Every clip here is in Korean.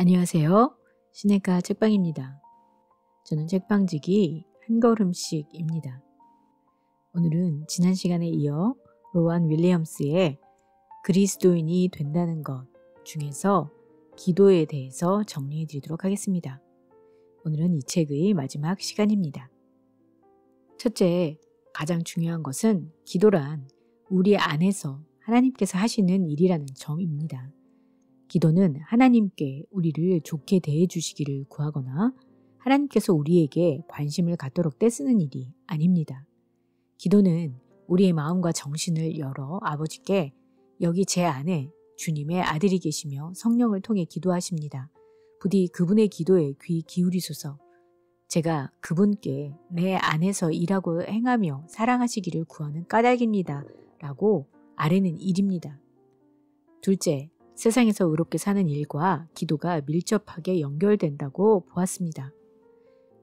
안녕하세요. 시네가 책방입니다. 저는 책방지기 한 걸음씩입니다. 오늘은 지난 시간에 이어 로안 윌리엄스의 그리스도인이 된다는 것 중에서 기도에 대해서 정리해 드리도록 하겠습니다. 오늘은 이 책의 마지막 시간입니다. 첫째, 가장 중요한 것은 기도란 우리 안에서 하나님께서 하시는 일이라는 점입니다. 기도는 하나님께 우리를 좋게 대해 주시기를 구하거나 하나님께서 우리에게 관심을 갖도록 떼쓰는 일이 아닙니다. 기도는 우리의 마음과 정신을 열어 아버지께 여기 제 안에 주님의 아들이 계시며 성령을 통해 기도하십니다. 부디 그분의 기도에 귀 기울이소서. 제가 그분께 내 안에서 일하고 행하며 사랑하시기를 구하는 까닭입니다. 라고 아뢰는 일입니다. 둘째, 세상에서 의롭게 사는 일과 기도가 밀접하게 연결된다고 보았습니다.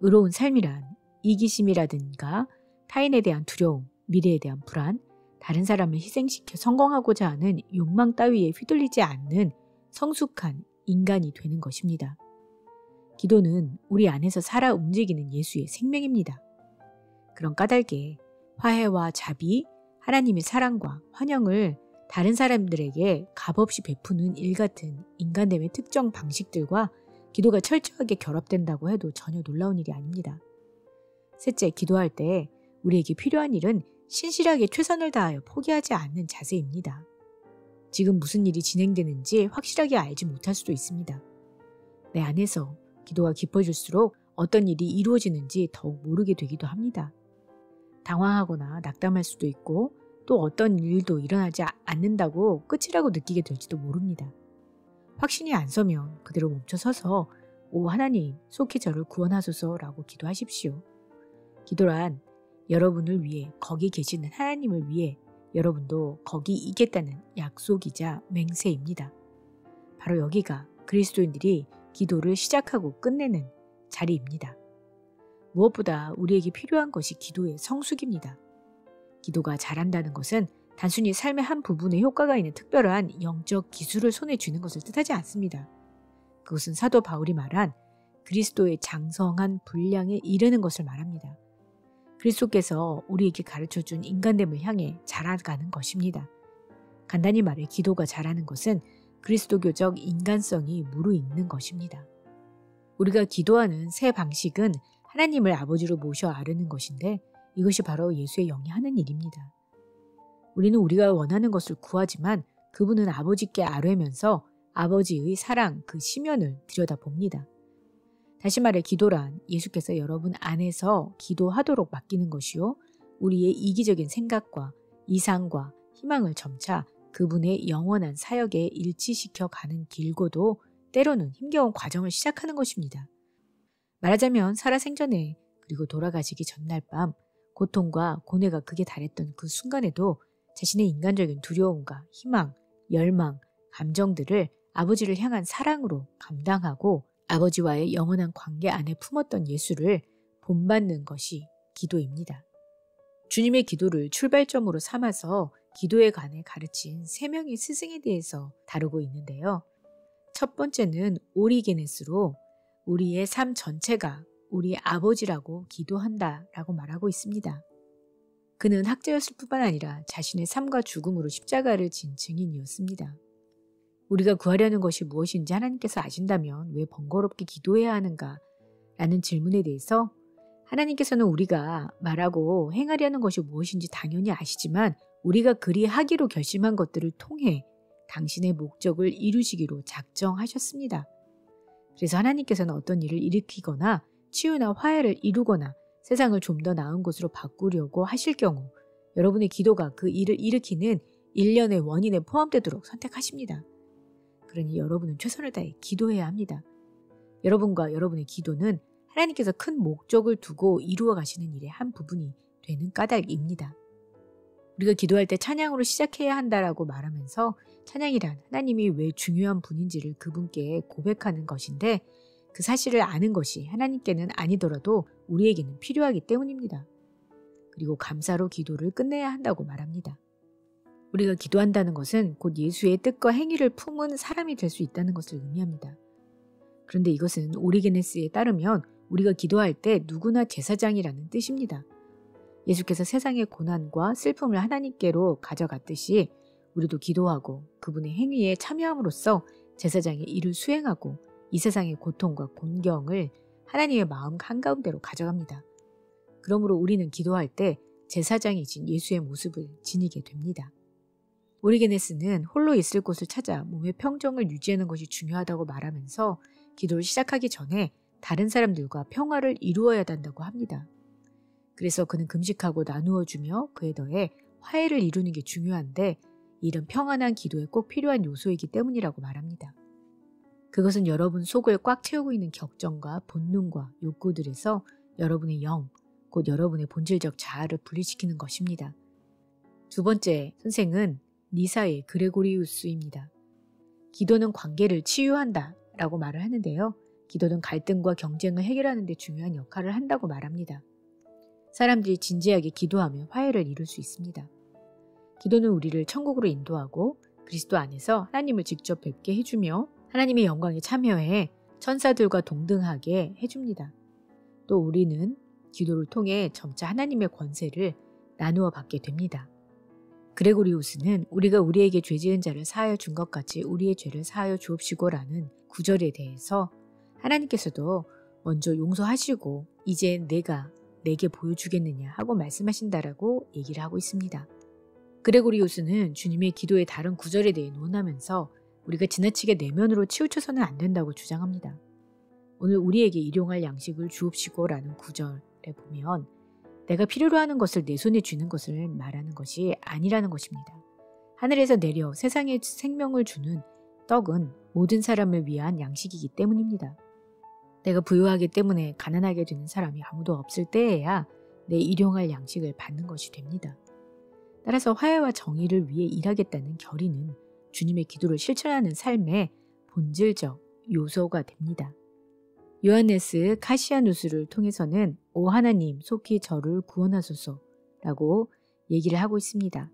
의로운 삶이란 이기심이라든가 타인에 대한 두려움, 미래에 대한 불안, 다른 사람을 희생시켜 성공하고자 하는 욕망 따위에 휘둘리지 않는 성숙한 인간이 되는 것입니다. 기도는 우리 안에서 살아 움직이는 예수의 생명입니다. 그런 까닭에 화해와 자비, 하나님의 사랑과 환영을 다른 사람들에게 값없이 베푸는 일 같은 인간됨의 특정 방식들과 기도가 철저하게 결합된다고 해도 전혀 놀라운 일이 아닙니다. 셋째, 기도할 때 우리에게 필요한 일은 신실하게 최선을 다하여 포기하지 않는 자세입니다. 지금 무슨 일이 진행되는지 확실하게 알지 못할 수도 있습니다. 내 안에서 기도가 깊어질수록 어떤 일이 이루어지는지 더욱 모르게 되기도 합니다. 당황하거나 낙담할 수도 있고 또 어떤 일도 일어나지 않는다고 끝이라고 느끼게 될지도 모릅니다. 확신이 안 서면 그대로 멈춰서서 오 하나님 속히 저를 구원하소서라고 기도하십시오. 기도란 여러분을 위해 거기 계시는 하나님을 위해 여러분도 거기 있겠다는 약속이자 맹세입니다. 바로 여기가 그리스도인들이 기도를 시작하고 끝내는 자리입니다. 무엇보다 우리에게 필요한 것이 기도의 성숙입니다. 기도가 잘한다는 것은 단순히 삶의 한 부분에 효과가 있는 특별한 영적 기술을 손에 쥐는 것을 뜻하지 않습니다. 그것은 사도 바울이 말한 그리스도의 장성한 분량에 이르는 것을 말합니다. 그리스도께서 우리에게 가르쳐준 인간됨을 향해 자라가는 것입니다. 간단히 말해 기도가 잘하는 것은 그리스도교적 인간성이 무르익는 것입니다. 우리가 기도하는 새 방식은 하나님을 아버지로 모셔 아뢰는 것인데 이것이 바로 예수의 영이 하는 일입니다. 우리는 우리가 원하는 것을 구하지만 그분은 아버지께 아뢰면서 아버지의 사랑, 그 심연을 들여다봅니다. 다시 말해 기도란 예수께서 여러분 안에서 기도하도록 맡기는 것이요. 우리의 이기적인 생각과 이상과 희망을 점차 그분의 영원한 사역에 일치시켜 가는 길고도 때로는 힘겨운 과정을 시작하는 것입니다. 말하자면 살아생전에 그리고 돌아가시기 전날 밤 고통과 고뇌가 극에 달했던 그 순간에도 자신의 인간적인 두려움과 희망, 열망, 감정들을 아버지를 향한 사랑으로 감당하고 아버지와의 영원한 관계 안에 품었던 예수를 본받는 것이 기도입니다. 주님의 기도를 출발점으로 삼아서 기도에 관해 가르친 3명의 스승에 대해서 다루고 있는데요. 첫 번째는 오리게네스로 우리의 삶 전체가 우리 아버지라고 기도한다라고 말하고 있습니다. 그는 학자였을 뿐만 아니라 자신의 삶과 죽음으로 십자가를 진 증인이었습니다. 우리가 구하려는 것이 무엇인지 하나님께서 아신다면 왜 번거롭게 기도해야 하는가? 라는 질문에 대해서 하나님께서는 우리가 말하고 행하려는 것이 무엇인지 당연히 아시지만 우리가 그리 하기로 결심한 것들을 통해 당신의 목적을 이루시기로 작정하셨습니다. 그래서 하나님께서는 어떤 일을 일으키거나 치유나 화해를 이루거나 세상을 좀 더 나은 곳으로 바꾸려고 하실 경우 여러분의 기도가 그 일을 일으키는 일련의 원인에 포함되도록 선택하십니다. 그러니 여러분은 최선을 다해 기도해야 합니다. 여러분과 여러분의 기도는 하나님께서 큰 목적을 두고 이루어 가시는 일의 한 부분이 되는 까닭입니다. 우리가 기도할 때 찬양으로 시작해야 한다라고 말하면서 찬양이란 하나님이 왜 중요한 분인지를 그분께 고백하는 것인데 그 사실을 아는 것이 하나님께는 아니더라도 우리에게는 필요하기 때문입니다. 그리고 감사로 기도를 끝내야 한다고 말합니다. 우리가 기도한다는 것은 곧 예수의 뜻과 행위를 품은 사람이 될 수 있다는 것을 의미합니다. 그런데 이것은 오리게네스에 따르면 우리가 기도할 때 누구나 제사장이라는 뜻입니다. 예수께서 세상의 고난과 슬픔을 하나님께로 가져갔듯이 우리도 기도하고 그분의 행위에 참여함으로써 제사장의 일을 수행하고 이 세상의 고통과 곤경을 하나님의 마음 한가운데로 가져갑니다. 그러므로 우리는 기도할 때 제사장이신 예수의 모습을 지니게 됩니다. 오리게네스는 홀로 있을 곳을 찾아 몸의 평정을 유지하는 것이 중요하다고 말하면서 기도를 시작하기 전에 다른 사람들과 평화를 이루어야 한다고 합니다. 그래서 그는 금식하고 나누어주며 그에 더해 화해를 이루는 게 중요한데 이런 평안한 기도에 꼭 필요한 요소이기 때문이라고 말합니다. 그것은 여러분 속을 꽉 채우고 있는 격정과 본능과 욕구들에서 여러분의 영, 곧 여러분의 본질적 자아를 분리시키는 것입니다. 두 번째 선생은 니사의 그레고리우스입니다. 기도는 관계를 치유한다 라고 말을 하는데요. 기도는 갈등과 경쟁을 해결하는 데 중요한 역할을 한다고 말합니다. 사람들이 진지하게 기도하면 화해를 이룰 수 있습니다. 기도는 우리를 천국으로 인도하고 그리스도 안에서 하나님을 직접 뵙게 해주며 하나님의 영광에 참여해 천사들과 동등하게 해줍니다. 또 우리는 기도를 통해 점차 하나님의 권세를 나누어 받게 됩니다. 그레고리우스는 우리가 우리에게 죄 지은 자를 사하여 준 것 같이 우리의 죄를 사하여 주옵시고라는 구절에 대해서 하나님께서도 먼저 용서하시고 이제 내가 내게 보여주겠느냐 하고 말씀하신다라고 얘기를 하고 있습니다. 그레고리우스는 주님의 기도의 다른 구절에 대해 논하면서 우리가 지나치게 내면으로 치우쳐서는 안 된다고 주장합니다. 오늘 우리에게 일용할 양식을 주옵시고라는 구절에 보면 내가 필요로 하는 것을 내 손에 쥐는 것을 말하는 것이 아니라는 것입니다. 하늘에서 내려 세상에 생명을 주는 떡은 모든 사람을 위한 양식이기 때문입니다. 내가 부유하기 때문에 가난하게 되는 사람이 아무도 없을 때에야 내 일용할 양식을 받는 것이 됩니다. 따라서 화해와 정의를 위해 일하겠다는 결의는 주님의 기도를 실천하는 삶의 본질적 요소가 됩니다. 요하네스 카시아누스를 통해서는 오 하나님 속히 저를 구원하소서라고 얘기를 하고 있습니다.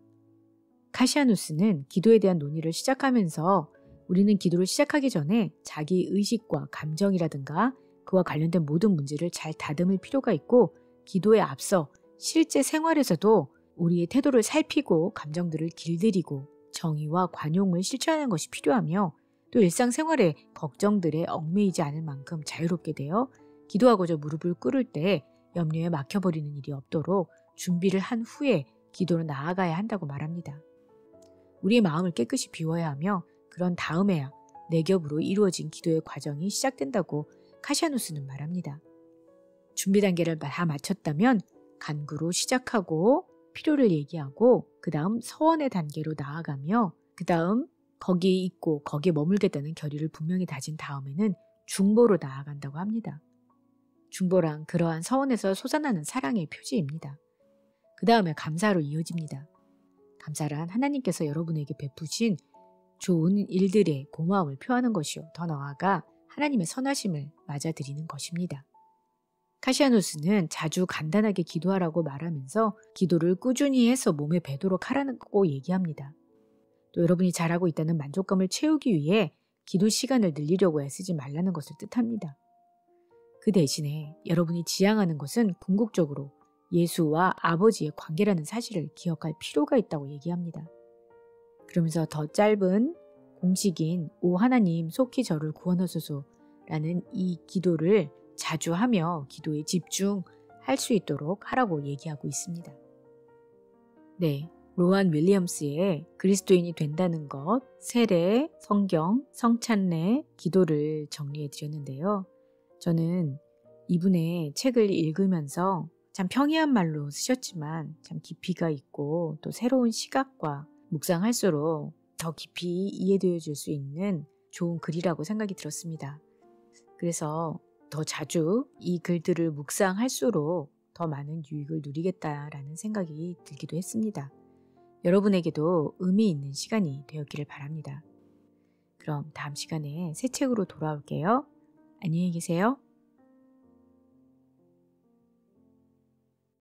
카시아누스는 기도에 대한 논의를 시작하면서 우리는 기도를 시작하기 전에 자기 의식과 감정이라든가 그와 관련된 모든 문제를 잘 다듬을 필요가 있고 기도에 앞서 실제 생활에서도 우리의 태도를 살피고 감정들을 길들이고 정의와 관용을 실천하는 것이 필요하며 또 일상생활의 걱정들에 얽매이지 않을 만큼 자유롭게 되어 기도하고자 무릎을 꿇을 때 염려에 막혀버리는 일이 없도록 준비를 한 후에 기도로 나아가야 한다고 말합니다. 우리의 마음을 깨끗이 비워야 하며 그런 다음에야 내 겹으로 이루어진 기도의 과정이 시작된다고 카시아누스는 말합니다. 준비 단계를 다 마쳤다면 간구로 시작하고 필요를 얘기하고 그 다음 서원의 단계로 나아가며 그 다음 거기에 있고 거기에 머물겠다는 결의를 분명히 다진 다음에는 중보로 나아간다고 합니다. 중보란 그러한 서원에서 솟아나는 사랑의 표지입니다. 그 다음에 감사로 이어집니다. 감사란 하나님께서 여러분에게 베푸신 좋은 일들의 고마움을 표하는 것이요. 더 나아가 하나님의 선하심을 맞아들이는 것입니다. 카시아누스는 자주 간단하게 기도하라고 말하면서 기도를 꾸준히 해서 몸에 배도록 하라고 얘기합니다. 또 여러분이 잘하고 있다는 만족감을 채우기 위해 기도 시간을 늘리려고 애쓰지 말라는 것을 뜻합니다. 그 대신에 여러분이 지향하는 것은 궁극적으로 예수와 아버지의 관계라는 사실을 기억할 필요가 있다고 얘기합니다. 그러면서 더 짧은 공식인 오 하나님 속히 저를 구원하소서라는 이 기도를 자주 하며 기도에 집중할 수 있도록 하라고 얘기하고 있습니다. 네, 로안 윌리엄스의 그리스도인이 된다는 것, 세례, 성경, 성찬례, 기도를 정리해 드렸는데요. 저는 이분의 책을 읽으면서 참 평이한 말로 쓰셨지만 참 깊이가 있고 또 새로운 시각과 묵상할수록 더 깊이 이해되어 줄 수 있는 좋은 글이라고 생각이 들었습니다. 그래서 더 자주 이 글들을 묵상할수록 더 많은 유익을 누리겠다라는 생각이 들기도 했습니다. 여러분에게도 의미 있는 시간이 되었기를 바랍니다. 그럼 다음 시간에 새 책으로 돌아올게요. 안녕히 계세요.